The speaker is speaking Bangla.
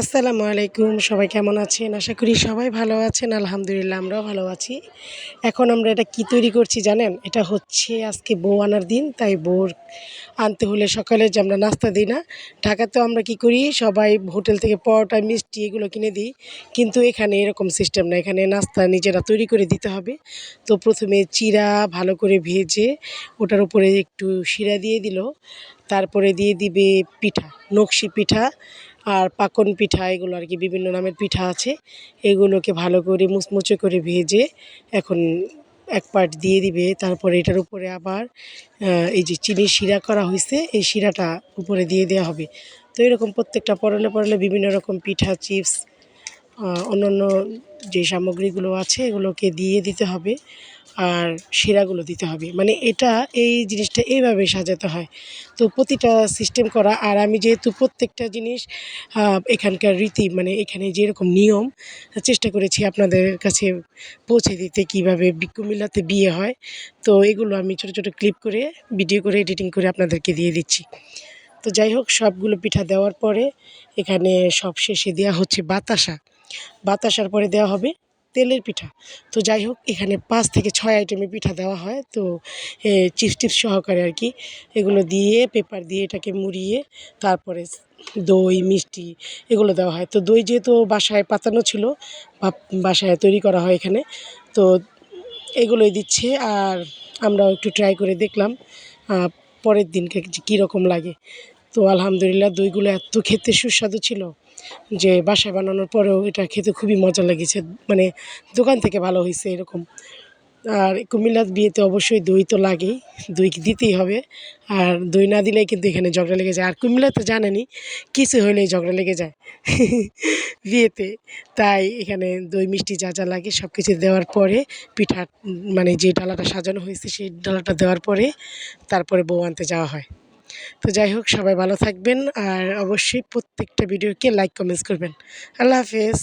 আসসালামু আলাইকুম। সবাই কেমন আছেন? আশা করি সবাই ভালো আছেন। আলহামদুলিল্লাহ আমরাও ভালো আছি। এখন আমরা এটা কি তৈরি করছি জানেন? এটা হচ্ছে আজকে বউ আনার দিন। তাই বউর আনতে হলে সকালে যে আমরা নাস্তা দিই না? ঢাকাতেও আমরা কি করি? সবাই হোটেল থেকে পরোটা, মিষ্টি এগুলো কিনে দিই। কিন্তু এখানে এরকম সিস্টেম না। এখানে নাস্তা নিজেরা তৈরি করে দিতে হবে। তো ১ম এ চিড়া ভালো করে ভেজে ওটার উপরে একটু শিরা দিয়ে দিল। তারপরে দিয়ে দিবে পিঠা, নকশি পিঠা আর পাকন পিঠা এগুলো আর কি বিভিন্ন নামের পিঠা আছে। এগুলোকে ভালো করে মুচমুচে করে ভেজে এখন এক পাট দিয়ে দিবে। তারপরে এটার উপরে আবার এই যে চিনির শিরা করা হইছে, এই শিরাটা উপরে দিয়ে দেয়া হবে। তো এরকম প্রত্যেকটা পরলে, পরলে বিভিন্ন রকম পিঠা, চিপস অন্যান্য যে সামগ্রীগুলো আছে এগুলোকে দিয়ে দিতে হবে। আর শিরাগুলো দিতে হবে। মানে এই জিনিসটা এইভাবে সাজাতে হয়। তো প্রতিটা সিস্টেম করা আর আমি যেহেতু প্রত্যেকটা জিনিস এখানকার রীতি মানে এখানে যেরকম নিয়ম চেষ্টা করেছি আপনাদের কাছে পৌঁছে দিতে কীভাবে কুমিল্লাতে বিয়ে হয়। তো এগুলো আমি ছোটো, ছোটো ক্লিপ করে ভিডিও করে এডিটিং করে আপনাদেরকে দিয়ে দিচ্ছি। তো যাই হোক সবগুলো পিঠা দেওয়ার পরে এখানে সবশেষে দেয়া হচ্ছে বাতাসা। বাতাসার পরে দেওয়া হবে তেলের পিঠা। তো যাই হোক এখানে ৫ থেকে ৬ আইটেমের পিঠা দেওয়া হয়। তো চিপস টিপস সহকারে আর কি এগুলো দিয়ে পেপার দিয়ে এটাকে মুড়িয়ে তারপরে দই, মিষ্টি এগুলো দেওয়া হয়। তো দই যেহেতু বাসায় পাতানো ছিল বা বাসায় তৈরি করা হয় এখানে। তো এগুলোই দিচ্ছে আর আমরাও একটু ট্রাই করে দেখলাম আ পরের দিনকে যে কীরকম লাগে। তো আলহামদুলিল্লাহ দইগুলো এত খেতে সুস্বাদু ছিল যে বাসায় বানানোর পরেও এটা খেতে খুবই মজা লেগেছে। মানে দোকান থেকে ভালো হইছে এরকম। আর কুমিল্লার বিয়েতে অবশ্যই দই তো লাগেই, দই দিতেই হবে। আর দই না দিলে কিন্তু এখানে ঝগড়া লেগে যায়। আর কুমিল্লায় তো জানেনই কিছু হলেই ঝগড়া লেগে যায় বিয়েতে। তাই এখানে দই মিষ্টি যা, যা লাগে সবকিছু দেওয়ার পরে পিঠা মানে যে ডালাটা সাজানো হয়েছে সেই ডালাটা দেওয়ার পরে তারপরে বউ আনতে যাওয়া হয়। তো যাই হোক সবাই ভালো থাকবেন আর অবশ্যই প্রত্যেকটা ভিডিওকে লাইক কমেন্টস করবেন। আল্লাহ হাফেজ।